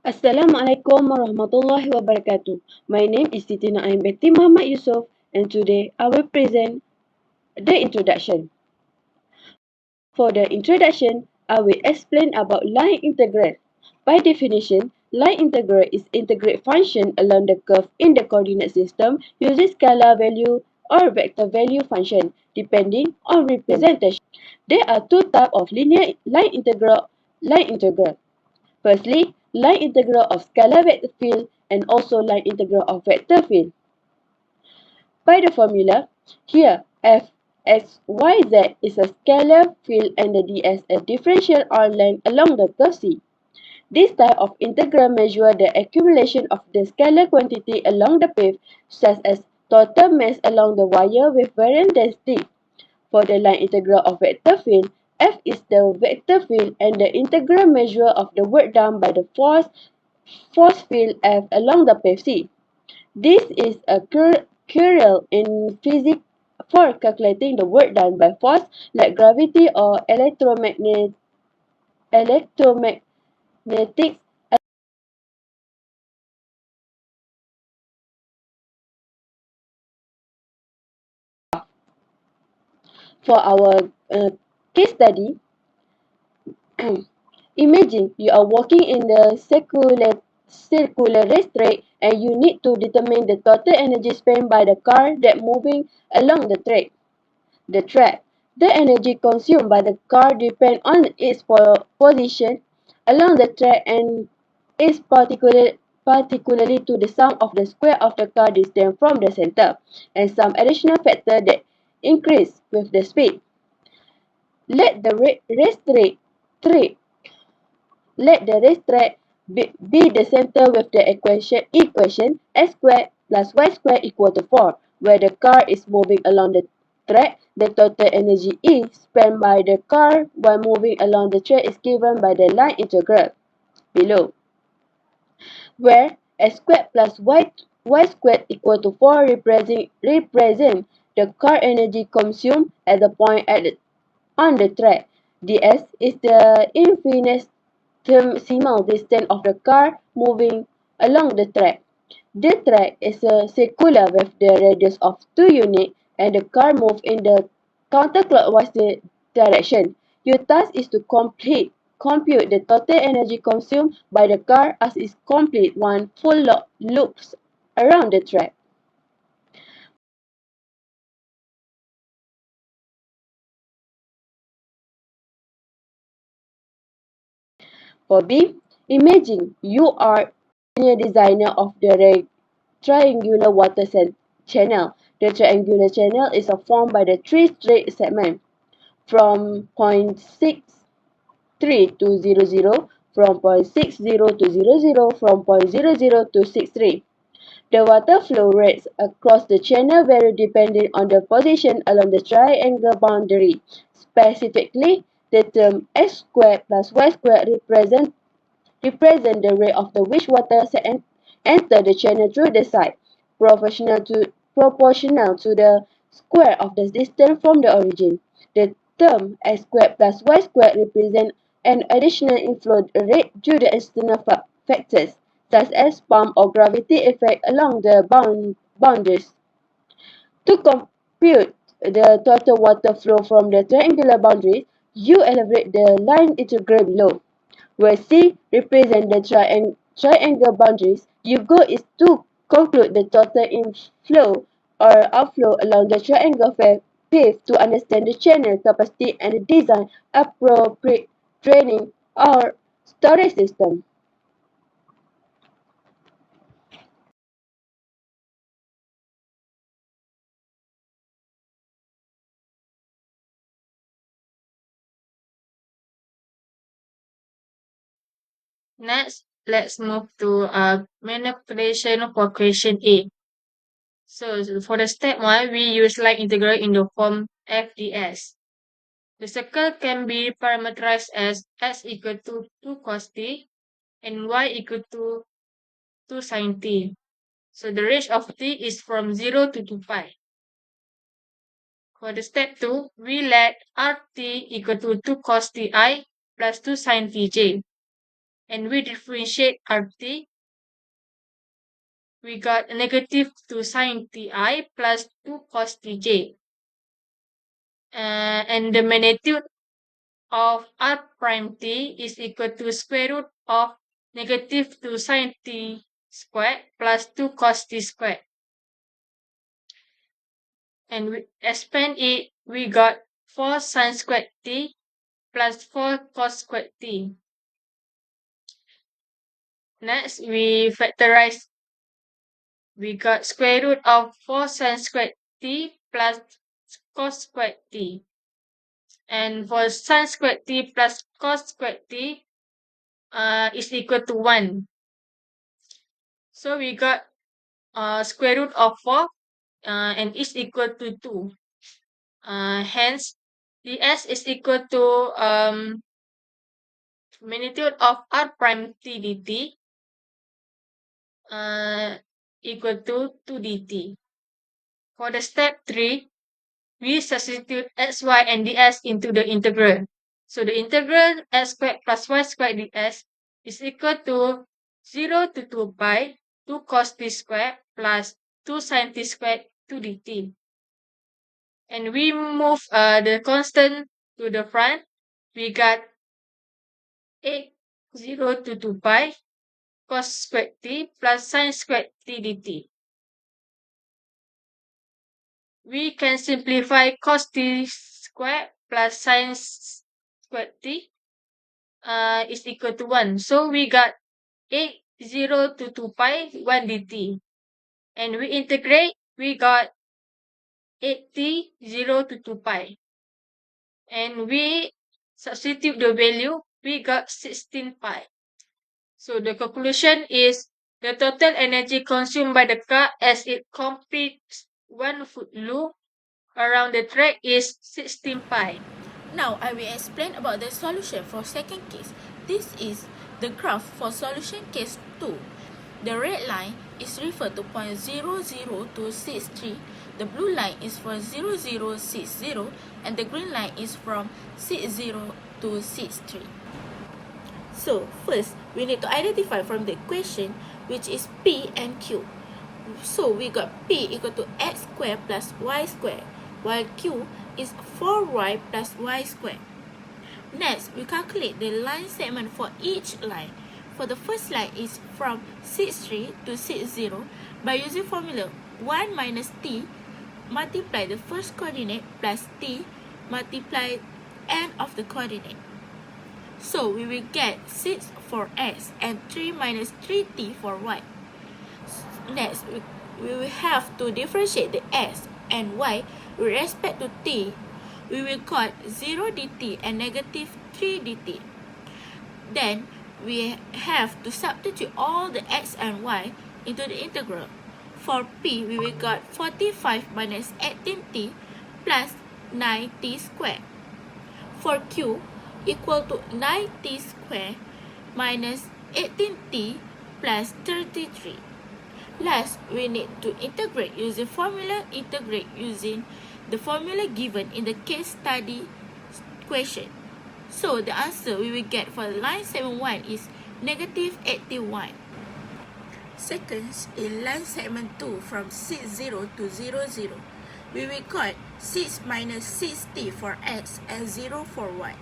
Assalamualaikum warahmatullahi wabarakatuh. My name is Siti Naim Betty Muhammad Yusof, and today I will present the introduction. For the introduction, I will explain about line integral. By definition, line integral is integrate function along the curve in the coordinate system using scalar value or vector value function depending on representation. There are two types of linear line integral. Firstly, line integral of scalar vector field and also line integral of vector field. By the formula, here f x, y, z is a scalar field and the ds a differential r length along the curve C. This type of integral measures the accumulation of the scalar quantity along the path, such as total mass along the wire with varying density. For the line integral of vector field, F is the vector field and the integral measure of the work done by the force field F along the path C. This is a crucial in physics for calculating the work done by force like gravity or electromagnetics. For our case study, imagine you are walking in the circular racetrack and you need to determine the total energy spent by the car that moving along the track. The energy consumed by the car depends on its position along the track and is particularly to the sum of the square of the car distance from the center and some additional factor that increase with the speed. Let the track Let the racetrack be the center with the equation x squared plus y squared equal to 4, where the car is moving along the track. The total energy E spent by the car while moving along the track is given by the line integral below, where x squared plus y squared equal to 4 represent the car energy consumed at the point on the track. ds is the infinitesimal distance of the car moving along the track. The track is a circular with the radius of 2 units and the car moves in the counterclockwise direction. Your task is to compute the total energy consumed by the car as it completes one full loop around the track. For B, imagine you are a designer of the triangular water channel. The triangular channel is formed by the three straight segments from point 63 to 00, from point 60 to 00, from point 00 to 63. The water flow rates across the channel vary depending on the position along the triangle boundary. Specifically, the term x squared plus y squared represent the rate of the which water enter the channel through the side, proportional to the square of the distance from the origin. The term x squared plus y squared represent an additional inflow rate due to external factors, such as pump or gravity effect along the boundaries. To compute the total water flow from the triangular boundary, you elaborate the line integral below, where C represents the triangle boundaries. Your goal is to conclude the total inflow or outflow along the triangle path to understand the channel capacity and design appropriate training or storage system. Next, let's move to manipulation for question A. So for the step 1, we use line integral in the form FDS. The circle can be parameterized as x equal to 2 cos t and y equal to 2 sin t. So the range of t is from 0 to 2 pi. For the step 2, we let rt equal to 2 cos ti plus 2 sin tj. and we differentiate RT, we got negative 2 sine Ti plus 2 cos Tj. And the magnitude of R prime T is equal to square root of negative 2 sine T squared plus 2 cos T squared. And we expand it, we got 4 sine squared T plus 4 cos squared T. Next, we factorize. We got square root of 4 sine squared T plus cos squared T. And for sine squared T plus cos squared T is equal to 1. So we got square root of 4 and is equal to 2. Hence, ds is equal to magnitude of r prime t dt equal to 2 dt. For the step 3, we substitute xy and ds into the integral. So the integral x squared plus y squared ds is equal to 0 to 2 pi 2 cos t squared plus 2 sin t squared 2 dt. And we move the constant to the front. We got 8 0 to 2 pi cos squared t plus sin squared t dt. We can simplify cos t squared plus sin squared t is equal to 1. So we got 8 0 to 2 pi 1 dt. And we integrate, we got 8t 0 to 2 pi. And we substitute the value, we got 16 pi. So the conclusion is the total energy consumed by the car as it completes 1 foot loop around the track is 16 pi. Now I will explain about the solution for second case. This is the graph for solution case 2. The red line is referred to point 00263, the blue line is for 0060, and the green line is from 60 to 63. So first, we need to identify from the equation which is P and Q. So we got P equal to x squared plus y squared, while Q is 4y plus y squared. Next, we calculate the line segment for each line. For the first line is from 63 to 60 by using formula 1 minus t multiply the first coordinate plus t multiply end of the coordinate. So we will get 6 for x and 3 minus 3t for y. Next, we will have to differentiate the x and y with respect to t. We will got 0 dt and negative 3 dt. Then, we have to substitute all the x and y into the integral. For p, we will got 45 minus 18t plus 9t squared. For q, equal to 9t squared minus 18t plus 33. Last, we need to integrate using formula, integrate using the formula given in the case study question. So the answer we will get for line 71 is negative 81. Second, in line segment 2 from 60 to 00, we will got 6 minus 6t for x and 0 for y.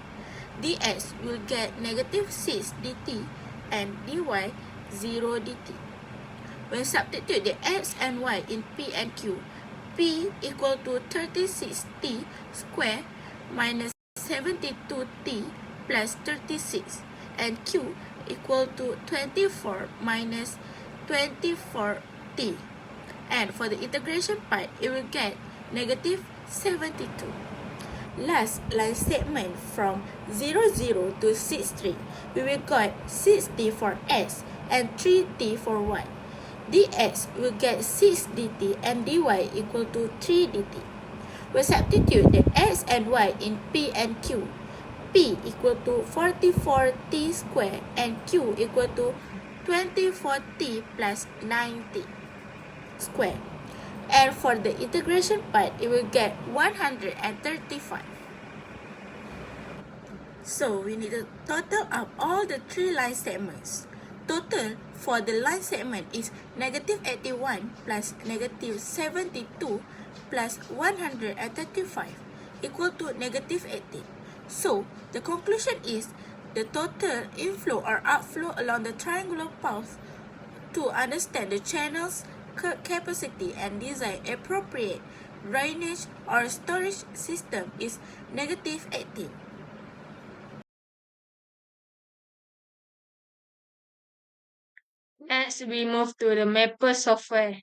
dx will get negative 6 dt and dy 0 dt. When substitute the x and y in P and Q, P equal to 36t squared minus 72t plus 36 and Q equal to 24 minus 24t. And for the integration part, it will get negative 72. Last line segment from 00 to 63, we will got 6t for x and 3t for y. dx will get 6 dt and dy equal to 3 dt. We substitute the x and y in P and Q. P equal to 44t squared and Q equal to 24t plus 9t squared. And for the integration part, it will get 135. So we need to total up all the three line segments. Total for the line segment is -81 plus -72 plus 135 equal to -18. So the conclusion is the total inflow or outflow along the triangular path to understand the channel's capacity and design appropriate drainage or storage system is -18. Next, we move to the Mapper software.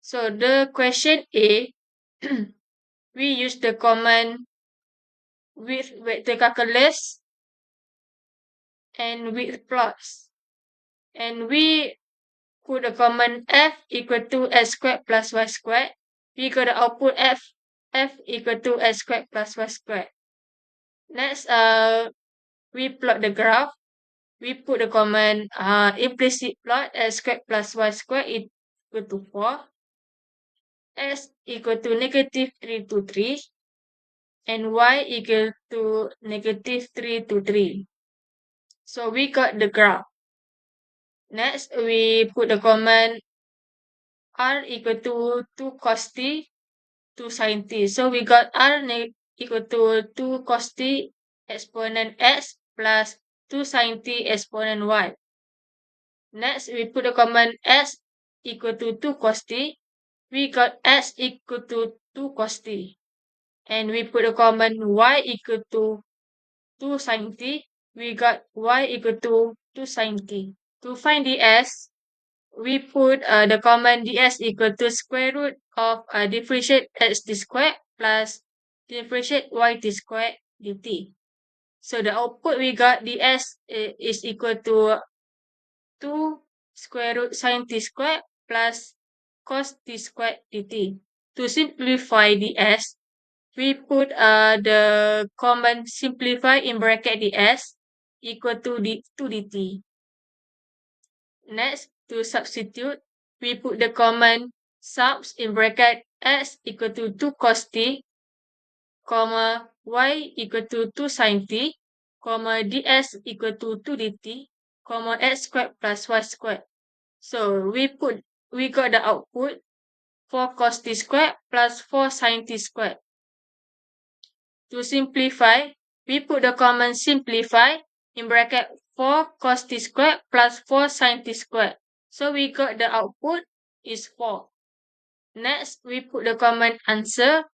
So the question A, we use the command with the calculus and with plots. And we put the command f equal to s squared plus y squared. We got the output f equal to s squared plus y squared. Next, we plot the graph. We put the command implicit plot s squared plus y squared equal to 4. S equal to -3 to 3. And y equal to -3 to 3. So we got the graph. Next, we put the command r equal to 2 cos t, 2 sin t. So we got r equal to 2 cos t exponent x plus 2 sin t exponent y. Next, we put the command s equal to 2 cos t. We got s equal to 2 cos t. And we put the command y equal to 2 sin t. We got y equal to 2 sin t. To find the s, we put the command ds equal to square root of differentiate x t squared plus differentiate y t squared dt. So the output we got ds is equal to 2 square root sin t squared plus cos t squared dt. To simplify ds, we put the command simplify in bracket ds equal to 2 dt. Next, to substitute, we put the command subs in bracket x equal to 2 cos t, comma y equal to 2 sin t, comma ds equal to 2 dt, comma x squared plus y squared. So we got the output 4 cos t squared plus 4 sin t squared. To simplify, we put the command simplify in bracket 4 cos t squared plus 4 sin t squared. So we got the output is 4. Next, we put the command answer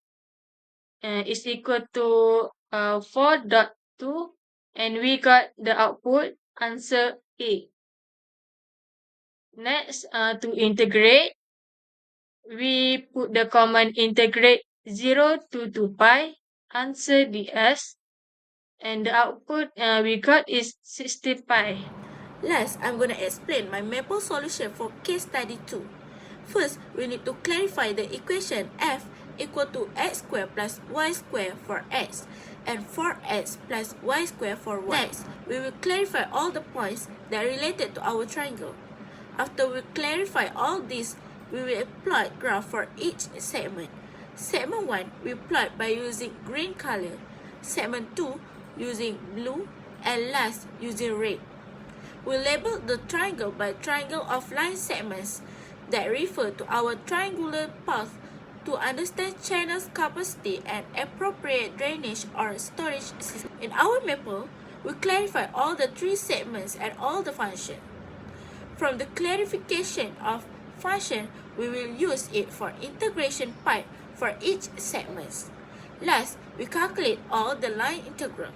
is equal to 4.2 and we got the output answer A. Next, to integrate, we put the command integrate 0 to 2 pi, answer ds, and the output we got is 60 pi. Last, I'm going to explain my maple solution for case study 2. First, we need to clarify the equation f equal to x squared plus y squared for x and 4x plus y squared for y. Next, we will clarify all the points that are related to our triangle. After we clarify all this, we will plot graph for each segment. Segment 1, we plot by using green color. Segment 2, using blue. And last, using red. We label the triangle by triangle of line segments that refer to our triangular path to understand channel's capacity and appropriate drainage or storage system. In our maple, we clarify all the three segments and all the functions. From the clarification of function, we will use it for integration pipe for each segment. Last, we calculate all the line integral.